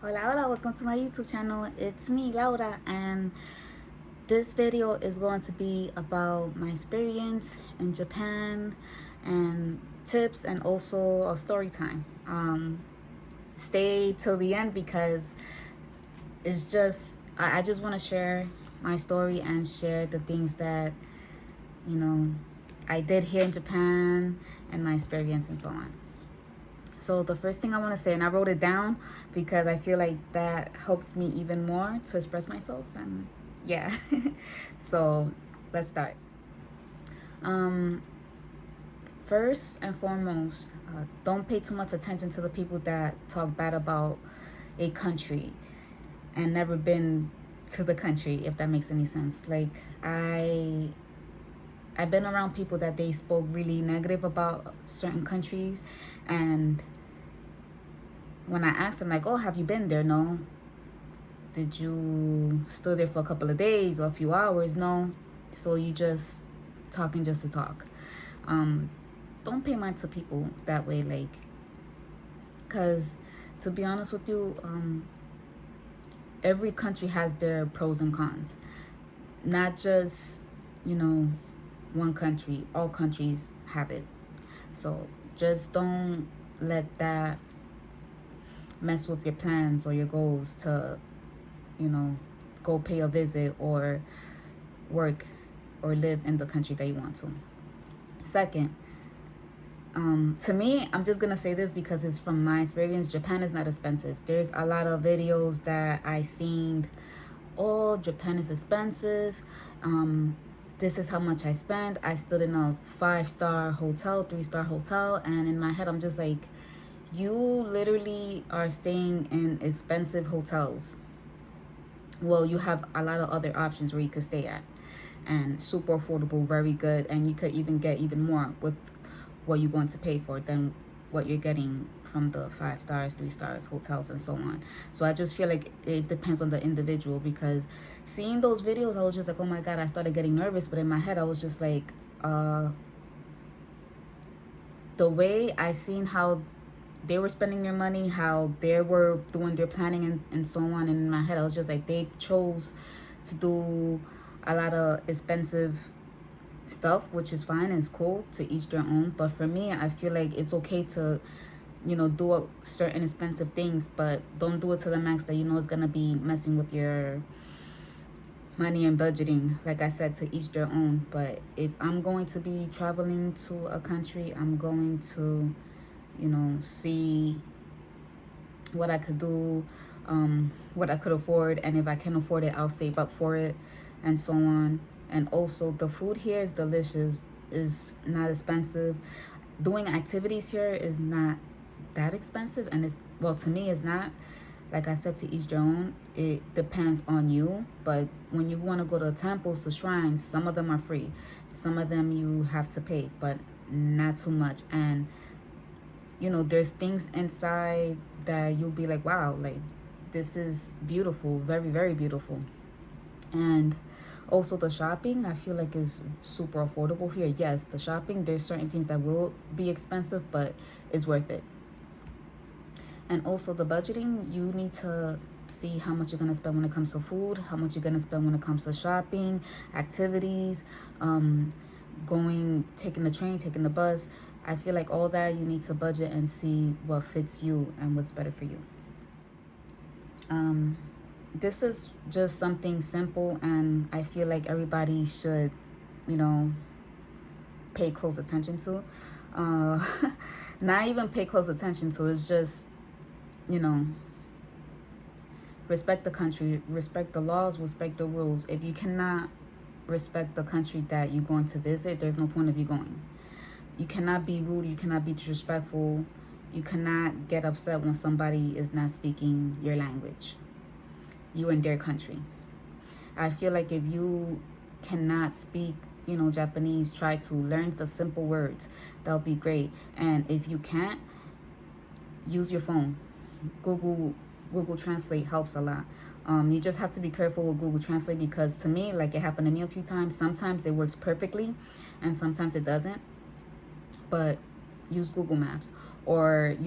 Hola, hola, welcome to my YouTube channel. It's me, Laura, and this video is going to be about my experience in Japan and tips and also a story time. Stay till the end because it's just, I just want to share my story and share the things that, you know, I did here in Japan and my experience and so on. So the first thing I want to say, and I wrote it down because I feel like that helps me even more to express myself. And yeah, so let's start. Um, First and foremost, don't pay too much attention to the people that talk bad about a country and never been to the country, if that makes any sense. Like I've been around people that they spoke really negative about certain countries, and when I asked them, like, oh, have you been there? No. Did you stay there for a couple of days or a few hours? No. So you just talking just to talk. Don't pay mind to people that way, like, because to be honest with you, every country has their pros and cons. Not just, you know, one country. All countries have it. So just don't let that mess with your plans or your goals to, go pay a visit or work or live in the country that you want to. Second, to me, I'm just gonna say this because it's from my experience. Japan is not expensive. There's a lot of videos that I seen. Oh, Japan is expensive. This is how much I spent. I stood in a 5-star hotel, 3-star hotel, and in my head, I'm just like, you literally are staying in expensive hotels. Well, you have a lot of other options where you could stay at, and super affordable, very good, and you could even get even more with what you're going to pay for than what you're getting from the 5 stars, 3 stars hotels and so on. So I just feel like it depends on the individual, because seeing those videos, I was just like, oh my god, I started getting nervous. But in my head, I was just like, the way I seen how they were spending their money, how they were doing their planning and so on. And in my head, I was just like, they chose to do a lot of expensive stuff, which is fine and it's cool, to each their own. But for me, I feel like it's okay to, do certain expensive things, but don't do it to the max that you know is gonna be messing with your money and budgeting. Like I said, to each their own. But if I'm going to be traveling to a country, I'm going to, see what I could do, what I could afford, and if I can afford it, I'll save up for it, and so on. And also, the food here is delicious, is not expensive. Doing activities here is not that expensive, and it's, well, to me, it's not. Like I said, to each their own. It depends on you. But when you want to go to temples, to shrines, some of them are free. Some of them you have to pay, but not too much. And there's things inside that you'll be like, wow, like, this is beautiful, very, very beautiful. And also the shopping, I feel like, is super affordable here. Yes, the shopping, there's certain things that will be expensive, but it's worth it. And also the budgeting, you need to see how much you're going to spend when it comes to food, how much you're going to spend when it comes to shopping, activities, taking the train, taking the bus. I feel like all that you need to budget and see what fits you and what's better for you. This is just something simple, and I feel like everybody should, pay close attention to. Not even pay close attention to, it's just, you know, respect the country, respect the laws, respect the rules. If you cannot respect the country that you're going to visit, there's no point of you going. You cannot be rude, you cannot be disrespectful, you cannot get upset when somebody is not speaking your language. You're in their country. I feel like if you cannot speak, Japanese, try to learn the simple words. That'll be great. And if you can't, use your phone. Google Translate helps a lot. You just have to be careful with Google Translate, because to me, like, it happened to me a few times. Sometimes it works perfectly and sometimes it doesn't. But use Google Maps, or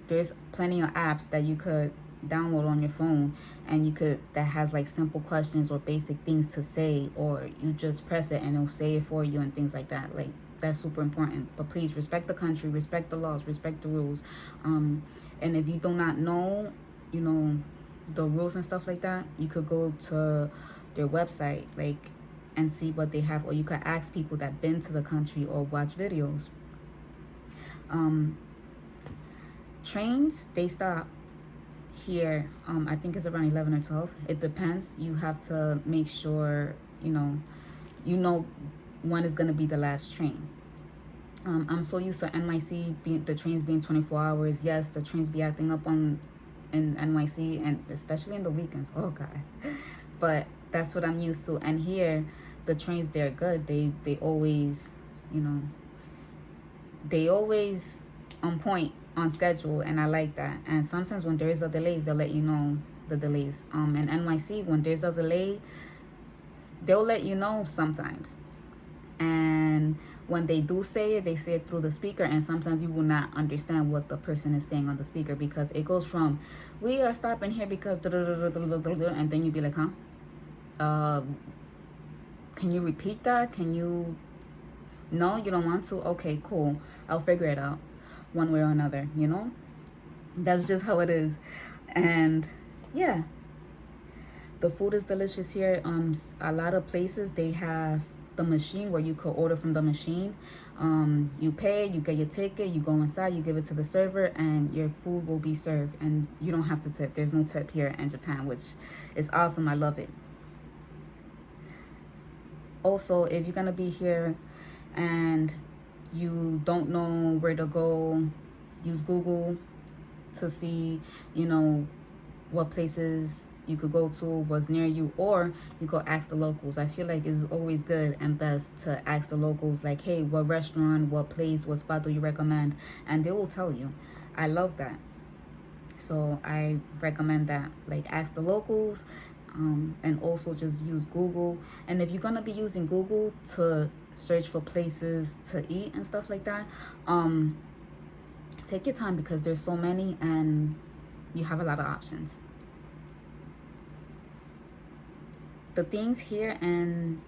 there's plenty of apps that you could download on your phone, and you could, that has like simple questions or basic things to say, or you just press it and it'll say it for you and things like that. Like, that's super important. But please respect the country, respect the laws, respect the rules. And if you do not know, you know, the rules and stuff like that, you could go to their website, like, and see what they have, or you could ask people that been to the country or watch videos. Trains, they stop here, I think it's around 11 or 12. It depends. You have to make sure, you know when is going to be the last train. I'm so used to NYC the trains being 24 hours. Yes, the trains be acting up in NYC, and especially in the weekends. Oh God. But that's what I'm used to. And here, the trains, they're good. They always, they always on point, on schedule, and I like that. And sometimes when there is a delay, they'll let you know the delays. In NYC, when there's a delay, they'll let you know sometimes. And when they do say it, they say it through the speaker, and sometimes you will not understand what the person is saying on the speaker, because it goes from, we are stopping here because, and then you be like, huh? Can you repeat that? Can you? No, you don't want to? Okay, cool. I'll figure it out one way or another, That's just how it is. And yeah, the food is delicious here. A lot of places, they have the machine where you could order from the machine. You pay, you get your ticket, you go inside, you give it to the server, and your food will be served, and you don't have to tip. There's no tip here in Japan, which is awesome. I love it. Also, if you're gonna be here and you don't know where to go, use Google to see, what places you could go to, what's near you, or you could ask the locals. I feel like it's always good and best to ask the locals, like, hey, what restaurant, what place, what spot do you recommend? And they will tell you. I love that. So I recommend that. Like, ask the locals, and also just use Google. And if you're gonna be using Google to search for places to eat and stuff like that, take your time, because there's so many and you have a lot of options. The things here in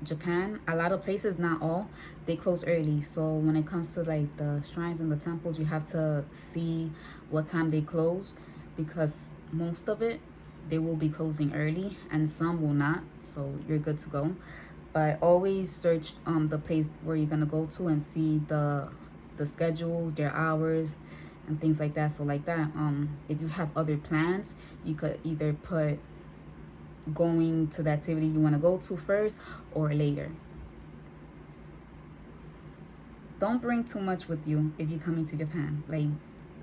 Japan, a lot of places, not all, they close early. So when it comes to like the shrines and the temples, you have to see what time they close, because most of it, they will be closing early and some will not. So you're good to go. But always search the place where you're gonna go to and see the schedules, their hours, and things like that. So like that, if you have other plans, you could either put going to the activity you want to go to first or later. Don't bring too much with you if you're coming to Japan. Like,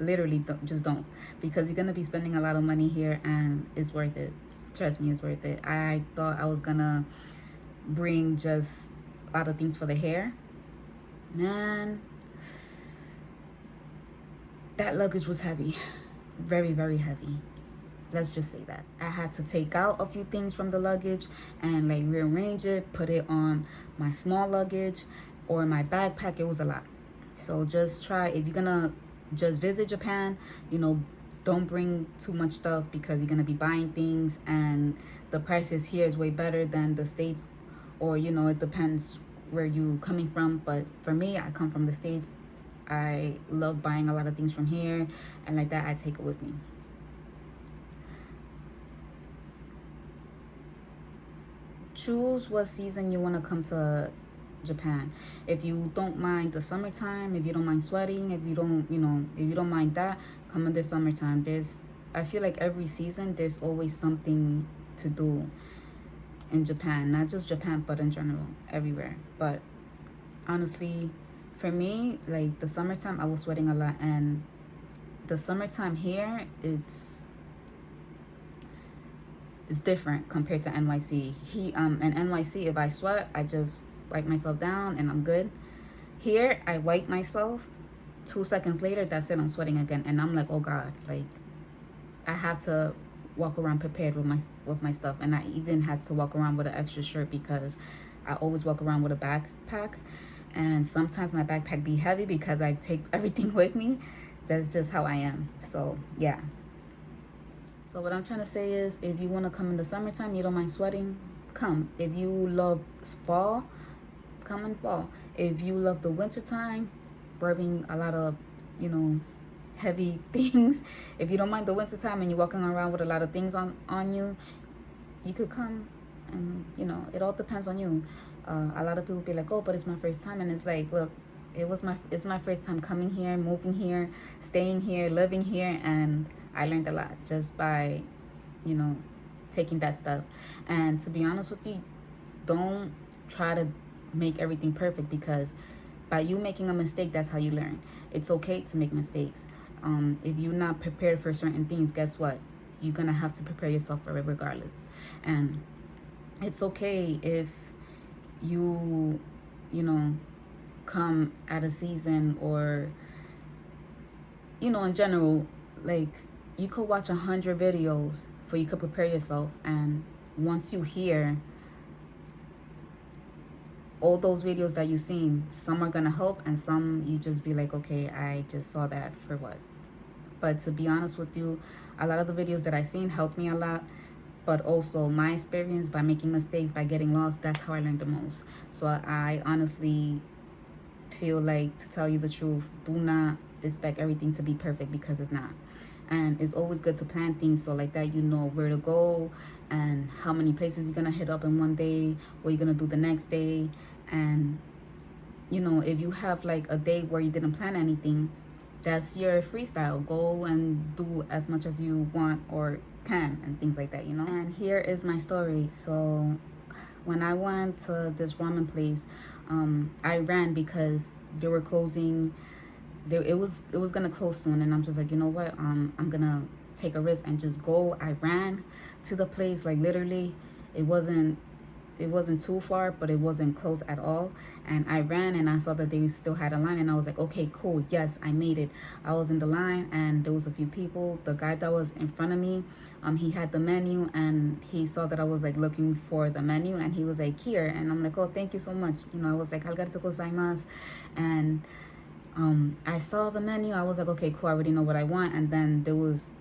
literally, don't, because you're gonna be spending a lot of money here, and it's worth it. Trust me, it's worth it. I thought I was gonna bring just a lot of things for the hair. Man, that luggage was heavy. Very, very heavy. Let's just say that. I had to take out a few things from the luggage and like rearrange it, put it on my small luggage or my backpack. It was a lot. So just try, if you're gonna just visit Japan, don't bring too much stuff, because you're gonna be buying things and the prices here is way better than the States, or it depends where you coming from. But for me, I come from the States. I love buying a lot of things from here, and like that, I take it with me. Choose what season you want to come to Japan. If you don't mind the summertime, if you don't mind sweating, if you don't mind that, come in the summertime. I feel like every season there's always something to do in Japan. Not just Japan, but in general, everywhere. But honestly, for me, like the summertime, I was sweating a lot, and the summertime here, it's different compared to NYC. In NYC, if I sweat, I just wipe myself down and I'm good. Here, I wipe myself. 2 seconds later, that's it. I'm sweating again, and I'm like, oh God, like I have to walk around prepared with my stuff, and I even had to walk around with an extra shirt, because I always walk around with a backpack, and sometimes my backpack be heavy because I take everything with me. That's just how I am. So yeah. So what I'm trying to say is, if you want to come in the summertime, you don't mind sweating, come. If you love fall, come in fall. If you love the wintertime, wearing a lot of, you know, heavy things, if you don't mind the wintertime and you're walking around with a lot of things on you, you could come. And you know, it all depends on you. A lot of people be like, oh, but it's my first time. And it's like, look, it's my first time coming here, moving here, staying here, living here, and I learned a lot just by, you know, taking that step. And to be honest with you, don't try to make everything perfect, because by you making a mistake, that's how you learn. It's okay to make mistakes. If you're not prepared for certain things, guess what? You're gonna have to prepare yourself for it regardless. And it's okay if you know, come at a season, or, you know, in general, like, you could watch 100 videos for you could prepare yourself. And once you hear all those videos that you've seen, some are gonna help and some you just be like, okay, I just saw that for what. But to be honest with you, a lot of the videos that I seen helped me a lot. But also my experience by making mistakes, by getting lost, that's how I learned the most. So I honestly feel like, to tell you the truth, do not expect everything to be perfect, because it's not. And it's always good to plan things so like that you know where to go and how many places you're gonna hit up in one day, what you're gonna do the next day. And you know, if you have like a day where you didn't plan anything, that's your freestyle. Go and do as much as you want or can, and things like that, you know. And here is my story. So when I went to this ramen place, I ran because they were closing. It was gonna close soon, and I'm just like, you know what, I'm gonna take a risk and just go. I ran to the place, like literally, it wasn't too far, but it wasn't close at all. And I ran and I saw that they still had a line, and I was like, okay, cool, yes, I made it. I was in the line and there was a few people. The guy that was in front of me, he had the menu, and he saw that I was like looking for the menu, and he was like, here. And I'm like, oh, thank you so much. You know, I was like, arigatou gozaimasu. And I saw the menu. I was like, okay, cool, I already know what I want. And then there was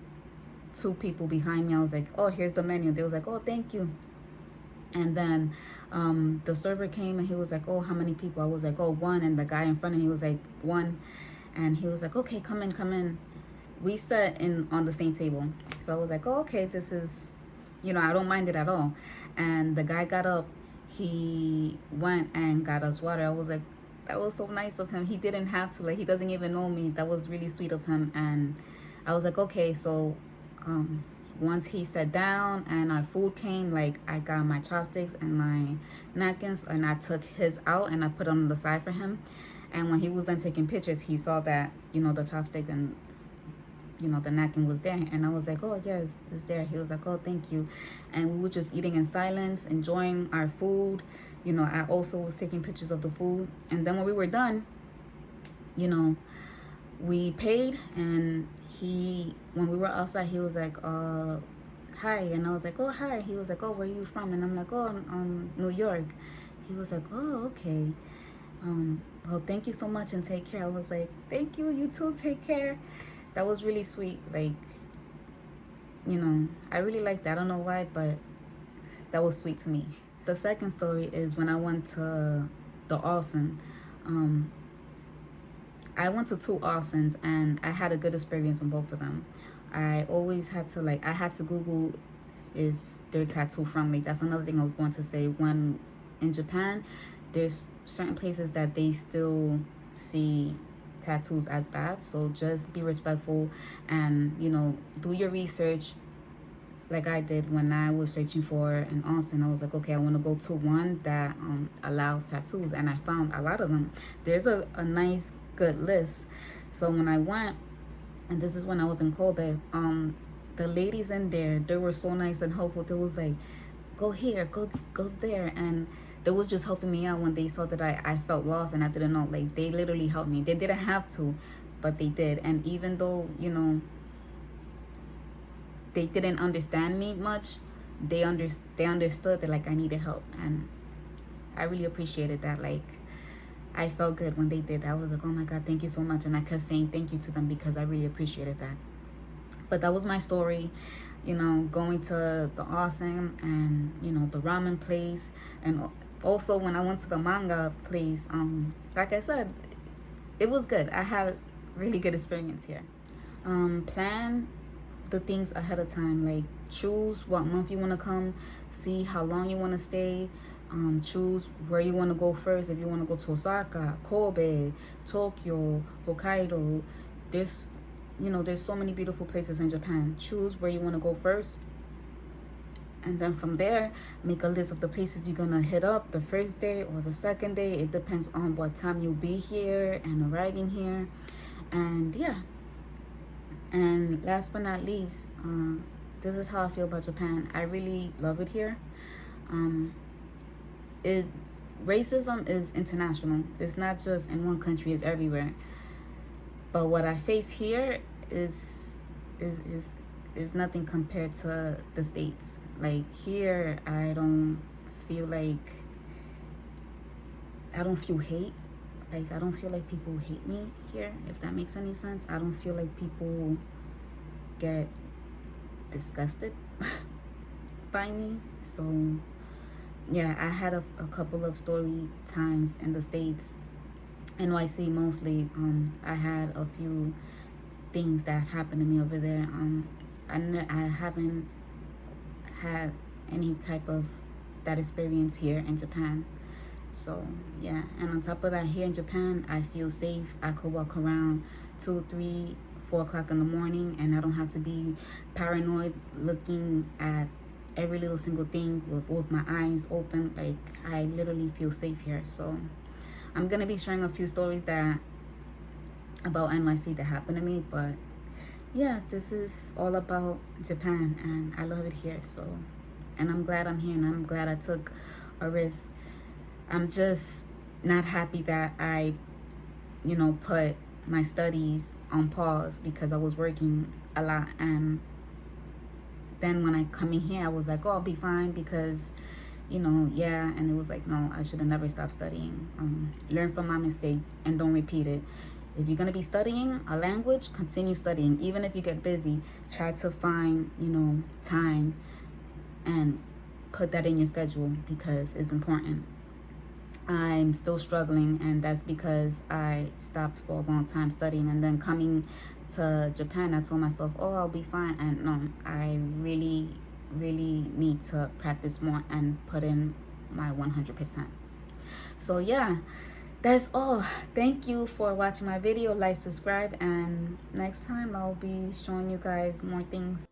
2 people behind me. I was like, oh, here's the menu. They was like, oh, thank you. And then the server came and he was like, oh, how many people? I was like, oh, 1. And the guy in front of me was like, 1. And he was like, okay, come in. We sat in on the same table. So I was like, oh, okay, this is, you know, I don't mind it at all. And the guy got up. He went and got us water. I was like, that was so nice of him. He didn't have to, like, he doesn't even know me. That was really sweet of him. And I was like, okay. So once he sat down and our food came, like, I got my chopsticks and my napkins, and I took his out and I put them on the side for him. And when he was done taking pictures, he saw that, you know, the chopstick and, you know, the napkin was there. And I was like, oh, yes, it's there. He was like, oh, thank you. And we were just eating in silence, enjoying our food. You know, I also was taking pictures of the food. And then when we were done, you know, we paid, and when we were outside, he was like, hi. And I was like, oh, hi. He was like, oh, where are you from? And I'm like, oh, New York. He was like, oh, okay. Well, thank you so much and take care. I was like, thank you, you too, take care. That was really sweet. Like, you know, I really liked that. I don't know why, but that was sweet to me. The second story is when I went to the Austin. I went to 2 Austins, and I had a good experience on both of them. I always had to, like, I had to Google if they're tattoo friendly. That's another thing I was going to say. When in Japan, there's certain places that they still see tattoos as bad. So just be respectful and, you know, do your research. Like I did when I was searching for an Austin. I was like, okay, I want to go to one that allows tattoos, and I found a lot of them. There's a nice, good list. So when I went, and this is when I was in Kobe, the ladies in there, they were so nice and helpful. They was like, go here, go there, and they was just helping me out when they saw that I felt lost and I didn't know. Like, they literally helped me. They didn't have to, but they did. And even though, you know, they didn't understand me much, they understood that, like, I needed help, and I really appreciated that. Like, I felt good when they did that. I was like, oh my God, thank you so much. And I kept saying thank you to them because I really appreciated that. But that was my story, you know, going to the awesome and, you know, the ramen place. And also when I went to the manga place, like I said, it was good. I had really good experience here. Plan the things ahead of time, like choose what month you want to come, see how long you want to stay, choose where you want to go first. If you want to go to Osaka, Kobe, Tokyo, Hokkaido, there's, you know, there's so many beautiful places in Japan. Choose where you want to go first, and then from there make a list of the places you're gonna hit up the first day or the second day. It depends on what time you'll be here and arriving here. And yeah, and last but not least, this is how I feel about Japan. I really love it here. It Racism is international. It's not just in one country, it's everywhere. But what I face here is is is nothing compared to the States. Like here I don't feel hate. Like I don't feel like people hate me here, if that makes any sense. I don't feel like people get disgusted by me. So yeah, I had a couple of story times in the States, NYC mostly. I had a few things that happened to me over there. I haven't had any type of that experience here in Japan. So yeah, and on top of that, here in Japan, I feel safe. I could walk around 2, 3, 4 o'clock in the morning, and I don't have to be paranoid looking at every little single thing with both my eyes open. Like I literally feel safe here. So I'm gonna be sharing a few stories that about NYC that happened to me, but yeah, this is all about Japan, and I love it here. So, and I'm glad I'm here, and I'm glad I took a risk. I'm just not happy that I, you know, put my studies on pause because I was working a lot. And then when I come in here, I was like, oh, I'll be fine because, you know, yeah. And it was like, no, I should have never stopped studying. Learn from my mistake and don't repeat it. If you're going to be studying a language, continue studying. Even if you get busy, try to find, you know, time and put that in your schedule because it's important. I'm still struggling, and that's because I stopped for a long time studying. And then coming to Japan, I told myself, oh, I'll be fine. And no, I really, really need to practice more and put in my 100%. So yeah, that's all. Thank you for watching my video. Like, subscribe, and next time I'll be showing you guys more things.